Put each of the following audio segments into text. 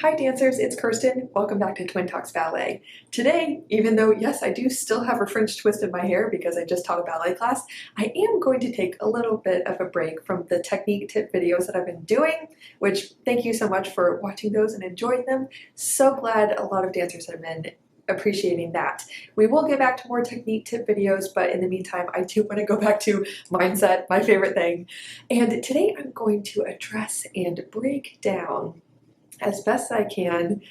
Hi dancers, it's Kirsten. Welcome back to Twin Talks Ballet. Today, even though yes, I do still have a French twist in my hair because I just taught a ballet class, I am going to take a little bit of a break from the technique tip videos that I've been doing, which thank you so much for watching those and enjoying them. So glad a lot of dancers have been appreciating that. We will get back to more technique tip videos, but in the meantime, I do want to go back to mindset, my favorite thing. And today I'm going to address and break down as best I can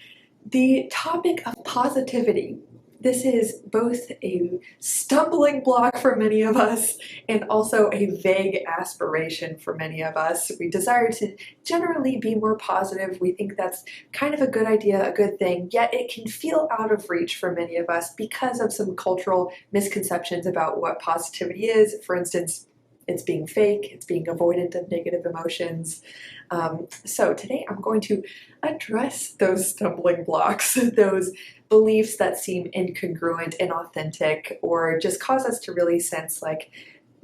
the topic of positivity. This is both a stumbling block for many of us and also a vague aspiration for many of us. We desire to generally be more positive. We think that's kind of a good idea, a good thing, yet it can feel out of reach for many of us because of some cultural misconceptions about what positivity is. For instance, it's being fake, it's being avoidant of negative emotions. So today I'm going to address those stumbling blocks, those beliefs that seem incongruent, inauthentic, or just cause us to really sense like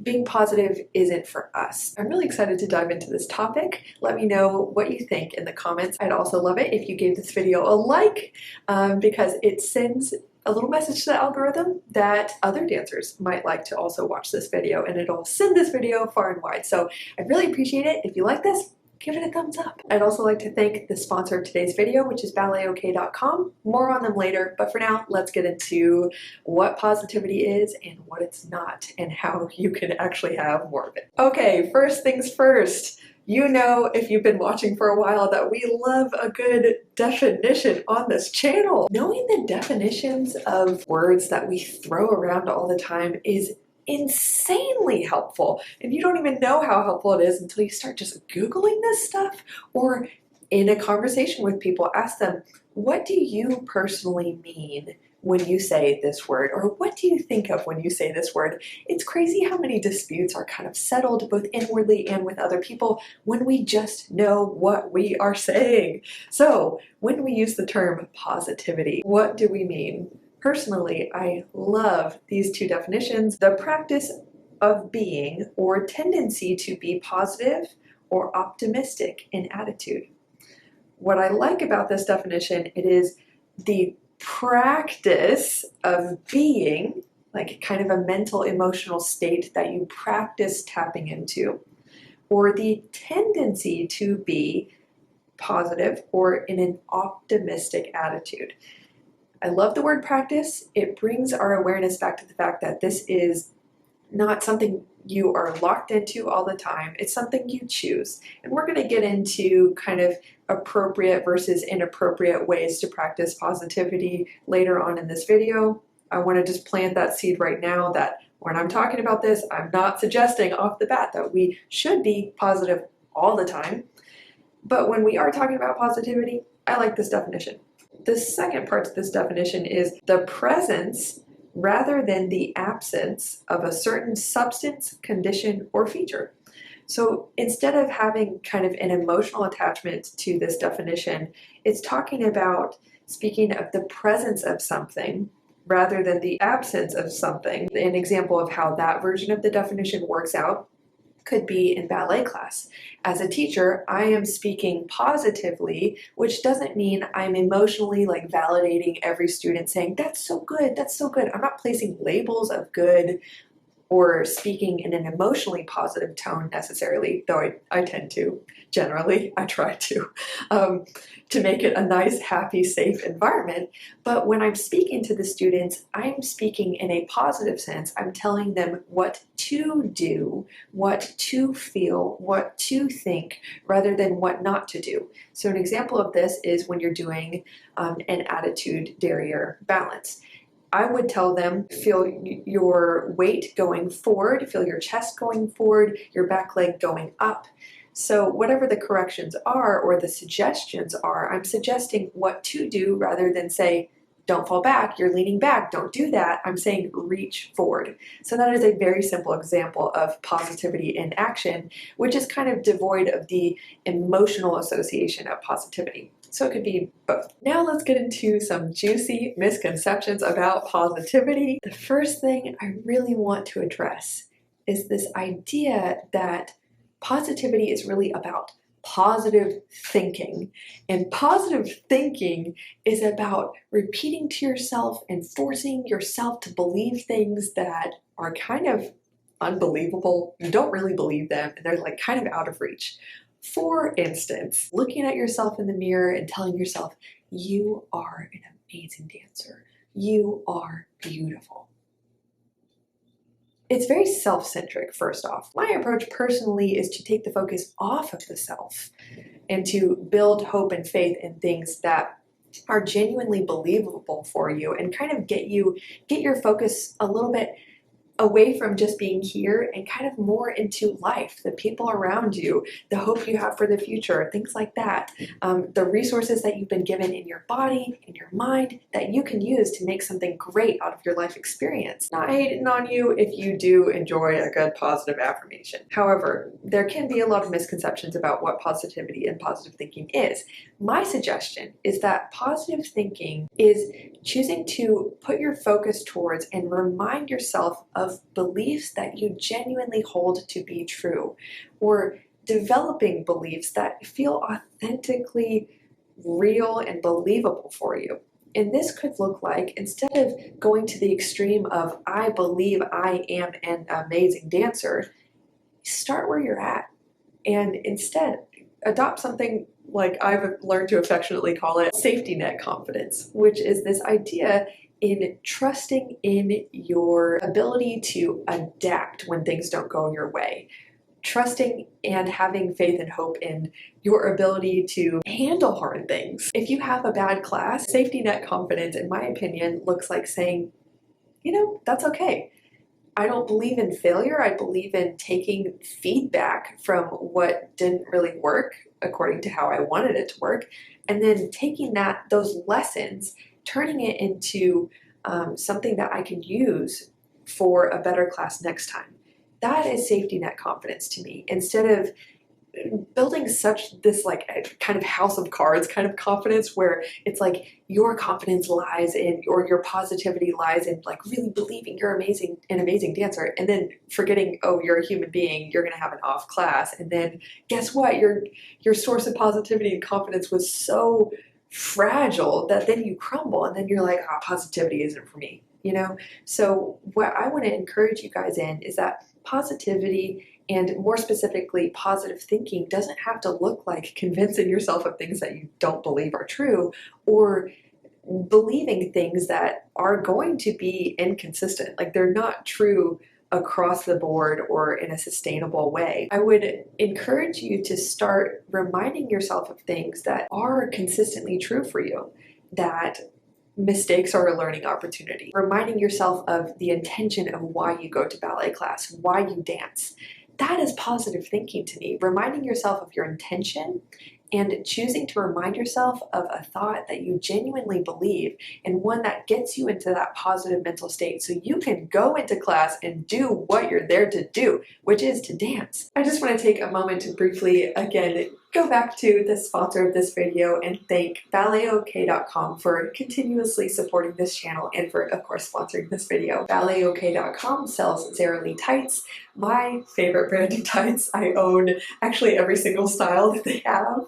being positive isn't for us. I'm really excited to dive into this topic. Let me know what you think in the comments. I'd also love it if you gave this video a like because it sends a little message to the algorithm that other dancers might like to also watch this video, and it'll send this video far and wide. So I really appreciate it. If you like this, give it a thumbs up. I'd also like to thank the sponsor of today's video, which is balletok.com. More on them later, but for now, let's get into what positivity is and what it's not, and how you can actually have more of it. Okay, first things first. You know, if you've been watching for a while, that we love a good definition on this channel. Knowing the definitions of words that we throw around all the time is insanely helpful. And you don't even know how helpful it is until you start just Googling this stuff, or in a conversation with people, ask them, what do you personally mean when you say this word? Or what do you think of when you say this word? It's crazy how many disputes are kind of settled both inwardly and with other people when we just know what we are saying. So when we use the term positivity, what do we mean? Personally, I love these two definitions: the practice of being or tendency to be positive or optimistic in attitude. What I like about this definition, it is the practice of being, like kind of a mental emotional state that you practice tapping into, or the tendency to be positive or in an optimistic attitude. I love the word practice. It brings our awareness back to the fact that this is not something you are locked into all the time. It's something you choose. And we're going to get into kind of appropriate versus inappropriate ways to practice positivity later on in this video. I want to just plant that seed right now that when I'm talking about this, I'm not suggesting off the bat that we should be positive all the time. But when we are talking about positivity, I like this definition. The second part to this definition is the presence rather than the absence of a certain substance, condition, or feature. So instead of having kind of an emotional attachment to this definition, it's talking about speaking of the presence of something rather than the absence of something. An example of how that version of the definition works out could be in ballet class. As a teacher, I am speaking positively, which doesn't mean I'm emotionally like validating every student saying, that's so good, that's so good. I'm not placing labels of good or speaking in an emotionally positive tone necessarily, though I tend to, generally, I try to make it a nice, happy, safe environment. But when I'm speaking to the students, I'm speaking in a positive sense. I'm telling them what to do, what to feel, what to think, rather than what not to do. So an example of this is when you're doing an attitude derriere balance. I would tell them, feel your weight going forward, feel your chest going forward, your back leg going up. So whatever the corrections are or the suggestions are, I'm suggesting what to do rather than say, don't fall back, you're leaning back, don't do that. I'm saying reach forward. So that is a very simple example of positivity in action, which is kind of devoid of the emotional association of positivity. So it could be both. Now let's get into some juicy misconceptions about positivity. The first thing I really want to address is this idea that positivity is really about positive thinking. And positive thinking is about repeating to yourself and forcing yourself to believe things that are kind of unbelievable. You don't really believe them, and they're like kind of out of reach. For instance, looking at yourself in the mirror and telling yourself, you are an amazing dancer. You are beautiful. It's very self-centric, first off. My approach personally is to take the focus off of the self and to build hope and faith in things that are genuinely believable for you and kind of get your focus a little bit away from just being here and kind of more into life, the people around you, the hope you have for the future, things like that. The resources that you've been given in your body, in your mind, that you can use to make something great out of your life experience. Not hating on you if you do enjoy a good positive affirmation. However, there can be a lot of misconceptions about what positivity and positive thinking is. My suggestion is that positive thinking is choosing to put your focus towards and remind yourself of beliefs that you genuinely hold to be true, or developing beliefs that feel authentically real and believable for you. And this could look like, instead of going to the extreme of, I believe I am an amazing dancer, start where you're at and instead adopt something like I've learned to affectionately call it safety net confidence, which is this idea in trusting in your ability to adapt when things don't go your way. Trusting and having faith and hope in your ability to handle hard things. If you have a bad class, safety net confidence, in my opinion, looks like saying, that's okay. I don't believe in failure. I believe in taking feedback from what didn't really work according to how I wanted it to work, and then taking those lessons, turning it into something that I can use for a better class next time. That is safety net confidence to me. Instead of building this like kind of house of cards kind of confidence where it's like your confidence lies in, or your positivity lies in like really believing you're an amazing dancer, and then forgetting, oh, you're a human being, you're gonna have an off class, and then guess what, your source of positivity and confidence was so fragile that then you crumble, and then you're like, positivity isn't for me, So what I want to encourage you guys in is that positivity, and more specifically, positive thinking, doesn't have to look like convincing yourself of things that you don't believe are true, or believing things that are going to be inconsistent. Like they're not true across the board or in a sustainable way. I would encourage you to start reminding yourself of things that are consistently true for you, that mistakes are a learning opportunity. Reminding yourself of the intention of why you go to ballet class, why you dance. That is positive thinking to me. Reminding yourself of your intention and choosing to remind yourself of a thought that you genuinely believe, and one that gets you into that positive mental state so you can go into class and do what you're there to do, which is to dance. I just want to take a moment to briefly, again, go back to the sponsor of this video and thank balletok.com for continuously supporting this channel and for, of course, sponsoring this video. Balletok.com sells Sara Lee tights, my favorite brand of tights. I own actually every single style that they have,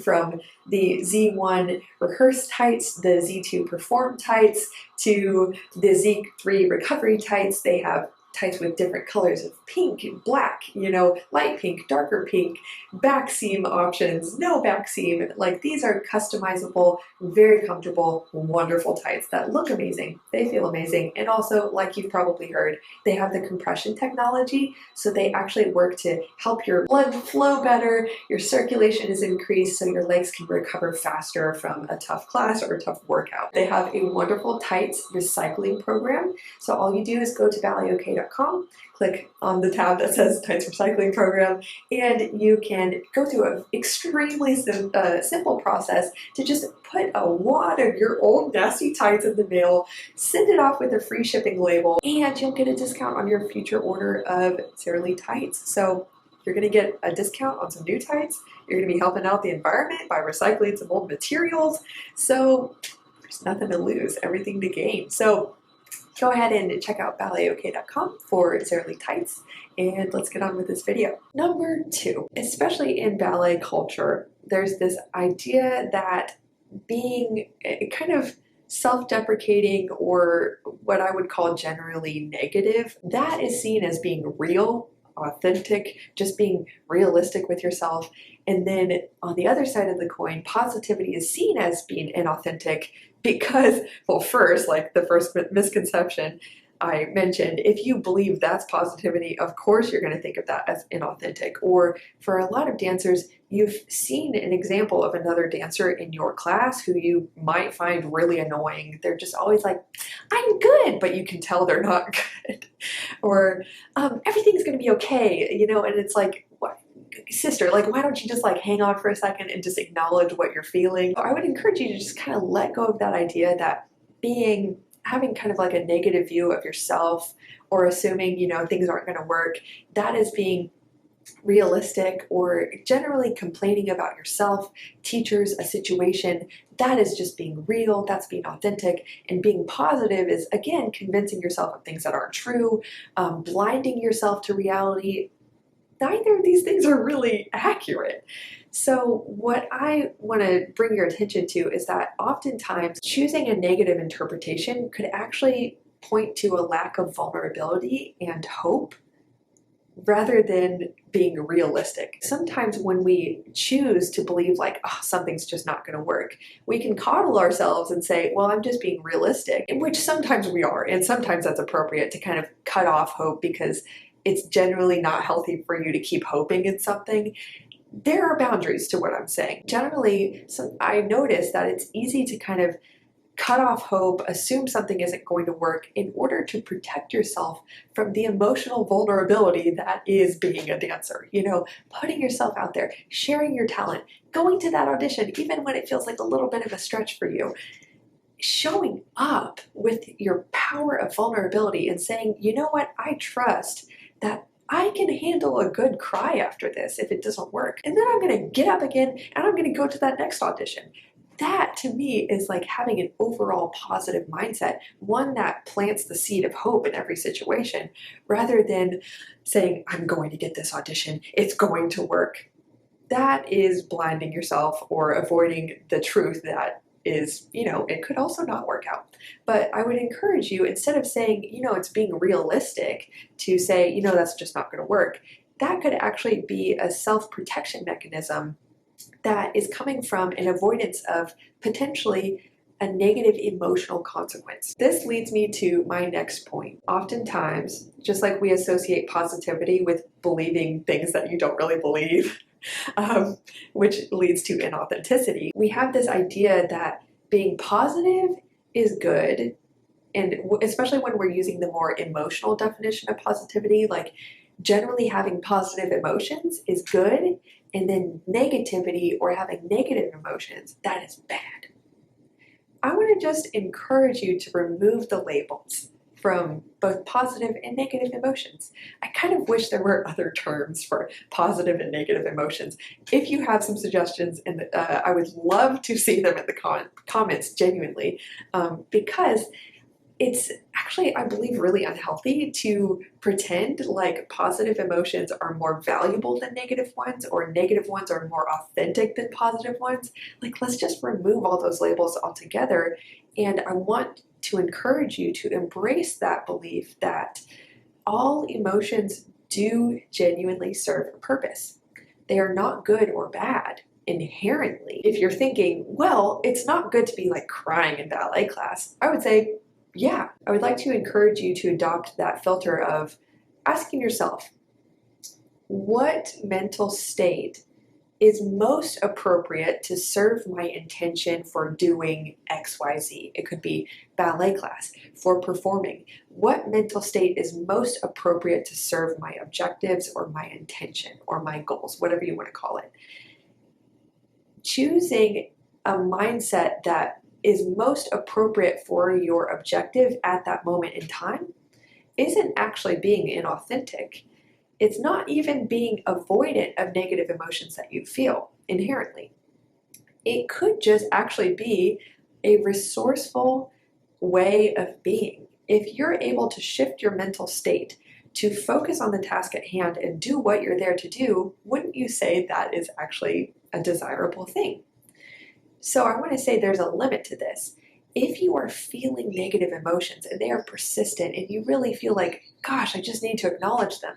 from the Z1 rehearse tights, the Z2 perform tights, to the Z3 recovery tights. They have tights with different colors of pink and black, light pink, darker pink, back seam options, no back seam. Like, these are customizable, very comfortable, wonderful tights that look amazing. They feel amazing. And also, like you've probably heard, they have the compression technology, so they actually work to help your blood flow better, your circulation is increased, so your legs can recover faster from a tough class or a tough workout. They have a wonderful tights recycling program. So all you do is go to balletok.com, click on the tab that says Tights Recycling Program, and you can go through an extremely simple process to just put a wad of your old nasty tights in the mail, send it off with a free shipping label, and you'll get a discount on your future order of Sara Lee tights. So you're going to get a discount on some new tights. You're going to be helping out the environment by recycling some old materials. So there's nothing to lose, everything to gain. So go ahead and check out balletok.com for Zerly tights, and let's get on with this video. Number 2, especially in ballet culture, there's this idea that being kind of self-deprecating, or what I would call generally negative, that is seen as being real, authentic, just being realistic with yourself. And then on the other side of the coin, positivity is seen as being inauthentic because, well, first, like the first misconception I mentioned, if you believe that's positivity, of course you're going to think of that as inauthentic. Or for a lot of dancers, you've seen an example of another dancer in your class who you might find really annoying. They're just always like, I'm good, but you can tell they're not good. Or everything's going to be okay, you know, and it's like, what? Sister, like, why don't you just like hang on for a second and just acknowledge what you're feeling? I would encourage you to just kind of let go of that idea that having kind of like a negative view of yourself, or assuming, you know, things aren't going to work, that is being realistic, or generally complaining about yourself, teachers, a situation. That is just being real, that's being authentic. And being positive is, again, convincing yourself of things that aren't true, blinding yourself to reality. Neither of these things are really accurate. So what I want to bring your attention to is that oftentimes choosing a negative interpretation could actually point to a lack of vulnerability and hope, rather than being realistic. Sometimes when we choose to believe like, oh, something's just not going to work, we can coddle ourselves and say, well, I'm just being realistic, which sometimes we are, and sometimes that's appropriate to kind of cut off hope because it's generally not healthy for you to keep hoping in something. There are boundaries to what I'm saying. Generally, I notice that it's easy to kind of cut off hope, assume something isn't going to work in order to protect yourself from the emotional vulnerability that is being a dancer. You know, putting yourself out there, sharing your talent, going to that audition, even when it feels like a little bit of a stretch for you. Showing up with your power of vulnerability and saying, you know what, I trust that I can handle a good cry after this if it doesn't work. And then I'm going to get up again and I'm going to go to that next audition. That to me is like having an overall positive mindset, one that plants the seed of hope in every situation, rather than saying, I'm going to get this audition, it's going to work. That is blinding yourself or avoiding the truth that is, you know, it could also not work out. But I would encourage you, instead of saying, you know, it's being realistic, to say, you know, that's just not going to work. That could actually be a self-protection mechanism that is coming from an avoidance of potentially a negative emotional consequence. This leads me to my next point. Oftentimes, just like we associate positivity with believing things that you don't really believe, which leads to inauthenticity, we have this idea that being positive is good, and especially when we're using the more emotional definition of positivity, like generally having positive emotions is good, and then negativity or having negative emotions, that is bad. I want to just encourage you to remove the labels from both positive and negative emotions. I kind of wish there were other terms for positive and negative emotions. If you have some suggestions, and I would love to see them in the comments, genuinely, because it's actually, I believe, really unhealthy to pretend like positive emotions are more valuable than negative ones, or negative ones are more authentic than positive ones. Like, let's just remove all those labels altogether. And I want to encourage you to embrace that belief that all emotions do genuinely serve a purpose. They are not good or bad inherently. If you're thinking, well, it's not good to be like crying in ballet class, I would say, yeah, I would like to encourage you to adopt that filter of asking yourself, what mental state is most appropriate to serve my intention for doing XYZ? It could be ballet class, for performing. What mental state is most appropriate to serve my objectives or my intention or my goals, whatever you want to call it? Choosing a mindset that is most appropriate for your objective at that moment in time isn't actually being inauthentic. It's not even being avoidant of negative emotions that you feel inherently. It could just actually be a resourceful way of being. if you're able to shift your mental state to focus on the task at hand and do what you're there to do, wouldn't you say that is actually a desirable thing? So I want to say there's a limit to this. If you are feeling negative emotions and they are persistent and you really feel like, gosh, I just need to acknowledge them,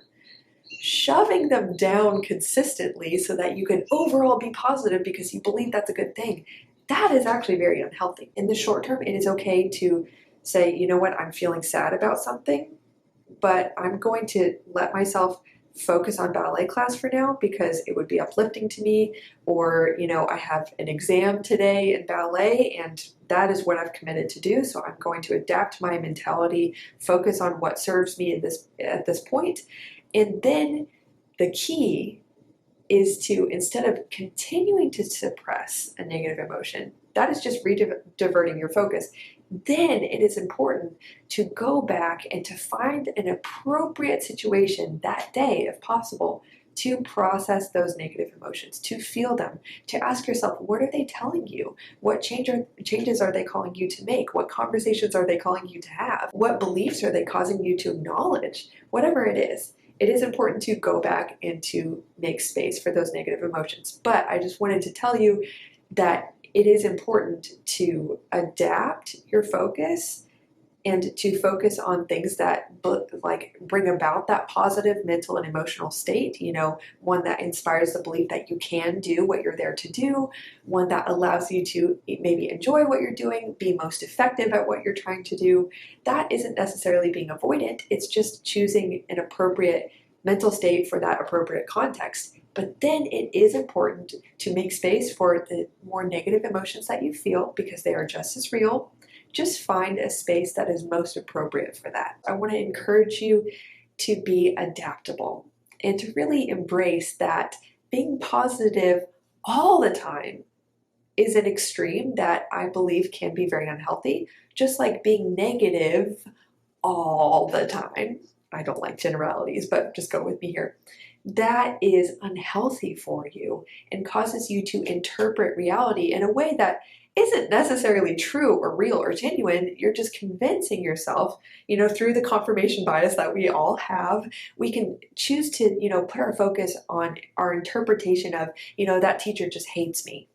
shoving them down consistently so that you can overall be positive because you believe that's a good thing, that is actually very unhealthy. In the short term, it is okay to say, you know what, I'm feeling sad about something, but I'm going to let myself focus on ballet class for now because it would be uplifting to me, or I have an exam today in ballet and that is what I've committed to do, so I'm going to adapt my mentality, focus on what serves me at this point. And then the key is to, instead of continuing to suppress a negative emotion, that is just diverting your focus. Then it is important to go back and to find an appropriate situation that day, if possible, to process those negative emotions, to feel them, to ask yourself, what are they telling you? What changes are they calling you to make? What conversations are they calling you to have? What beliefs are they causing you to acknowledge? Whatever it is important to go back and to make space for those negative emotions. But I just wanted to tell you that it is important to adapt your focus and to focus on things that bring about that positive mental and emotional state, one that inspires the belief that you can do what you're there to do, one that allows you to maybe enjoy what you're doing, be most effective at what you're trying to do. That isn't necessarily being avoidant, it's just choosing an appropriate mental state for that appropriate context. But then it is important to make space for the more negative emotions that you feel because they are just as real. Just find a space that is most appropriate for that. I want to encourage you to be adaptable and to really embrace that being positive all the time is an extreme that I believe can be very unhealthy, just like being negative all the time. I don't like generalities, but just go with me here. That is unhealthy for you and causes you to interpret reality in a way that isn't necessarily true or real or genuine. You're just convincing yourself, through the confirmation bias that we all have. We can choose to, put our focus on our interpretation of, that teacher just hates me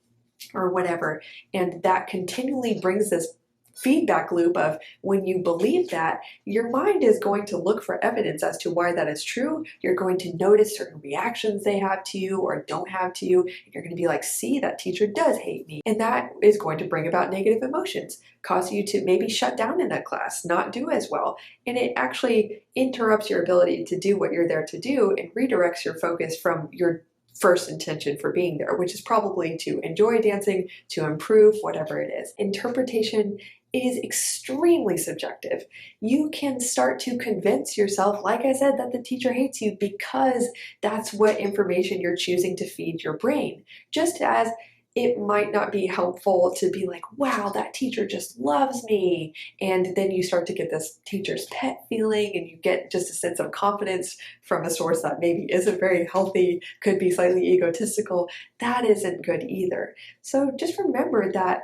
or whatever. And that continually brings this feedback loop of, when you believe that, your mind is going to look for evidence as to why that is true. You're going to notice certain reactions they have to you or don't have to you. You're going to be like, see, that teacher does hate me. And that is going to bring about negative emotions, cause you to maybe shut down in that class, not do as well. And it actually interrupts your ability to do what you're there to do and redirects your focus from your first intention for being there, which is probably to enjoy dancing, to improve, whatever it is. Interpretation is extremely subjective. You can start to convince yourself, like I said, that the teacher hates you because that's what information you're choosing to feed your brain. Just as it might not be helpful to be like, wow, that teacher just loves me. And then you start to get this teacher's pet feeling and you get just a sense of confidence from a source that maybe isn't very healthy, could be slightly egotistical. That isn't good either. So just remember that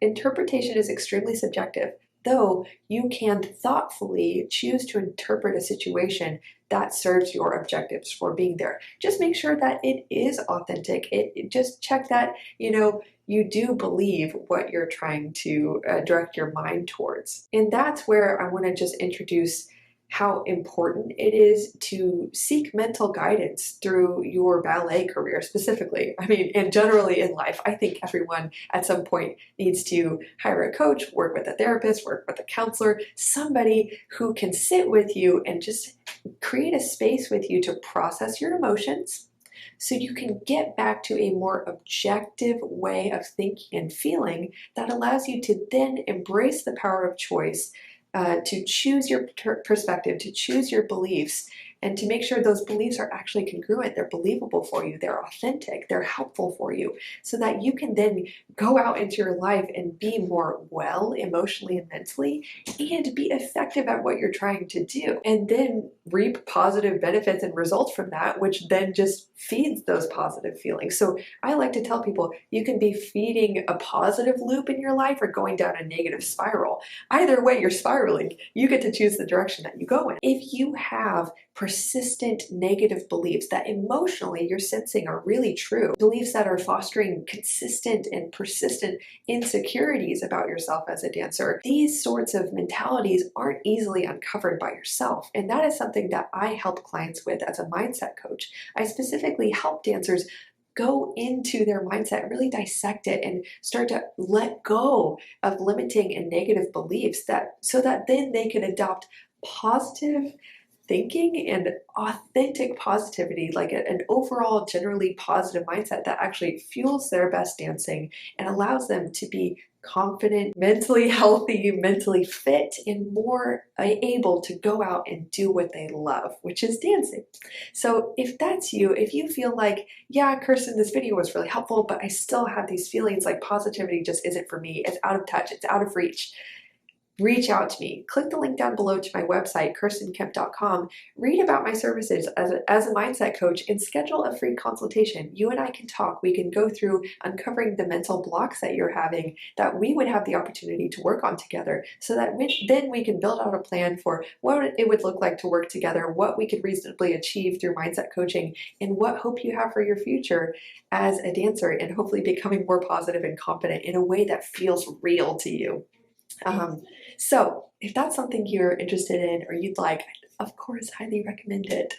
interpretation is extremely subjective, though you can thoughtfully choose to interpret a situation that serves your objectives for being there. Just make sure that it is authentic. Just check that, you do believe what you're trying to direct your mind towards. And that's where I want to just introduce how important it is to seek mental guidance through your ballet career specifically. And generally in life, I think everyone at some point needs to hire a coach, work with a therapist, work with a counselor, somebody who can sit with you and just create a space with you to process your emotions so you can get back to a more objective way of thinking and feeling that allows you to then embrace the power of choice, to choose your perspective, to choose your beliefs, and to make sure those beliefs are actually congruent, they're believable for you, they're authentic, they're helpful for you, so that you can then go out into your life and be more well emotionally and mentally and be effective at what you're trying to do, and then reap positive benefits and results from that, which then just feeds those positive feelings. So I like to tell people you can be feeding a positive loop in your life or going down a negative spiral. Either way, you're spiraling. You get to choose the direction that you go in. If you have persistent negative beliefs that emotionally you're sensing are really true, beliefs that are fostering consistent and persistent insecurities about yourself as a dancer, these sorts of mentalities aren't easily uncovered by yourself. And that is something that I help clients with as a mindset coach. I specifically help dancers go into their mindset, really dissect it, and start to let go of limiting and negative beliefs, that so that then they can adopt positive thinking and authentic positivity, like an overall generally positive mindset that actually fuels their best dancing and allows them to be confident, mentally healthy, mentally fit, and more able to go out and do what they love, which is dancing. So if that's you, if you feel like, yeah, Kirsten, this video was really helpful, but I still have these feelings like positivity just isn't for me, it's out of touch, it's out of reach, reach out to me. Click the link down below to my website, kirstenkemp.com. Read about my services as a mindset coach and schedule a free consultation. You and I can talk. We can go through uncovering the mental blocks that you're having that we would have the opportunity to work on together, so that then we can build out a plan for what it would look like to work together, what we could reasonably achieve through mindset coaching, and what hope you have for your future as a dancer, and hopefully becoming more positive and confident in a way that feels real to you. So if that's something you're interested in or you'd like, of course, highly recommend it.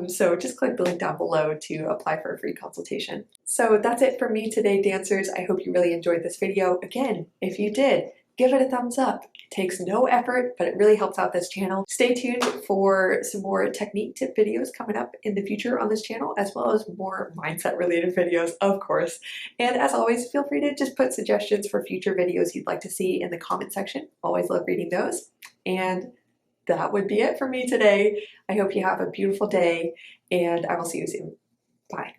So just click the link down below to apply for a free consultation. So that's it for me today, dancers. I hope you really enjoyed this video. Again, if you did, give it a thumbs up. It takes no effort, but it really helps out this channel. Stay tuned for some more technique tip videos coming up in the future on this channel, as well as more mindset related videos, of course. And as always, feel free to just put suggestions for future videos you'd like to see in the comment section. Always love reading those. And that would be it for me today. I hope you have a beautiful day, and I will see you soon. Bye.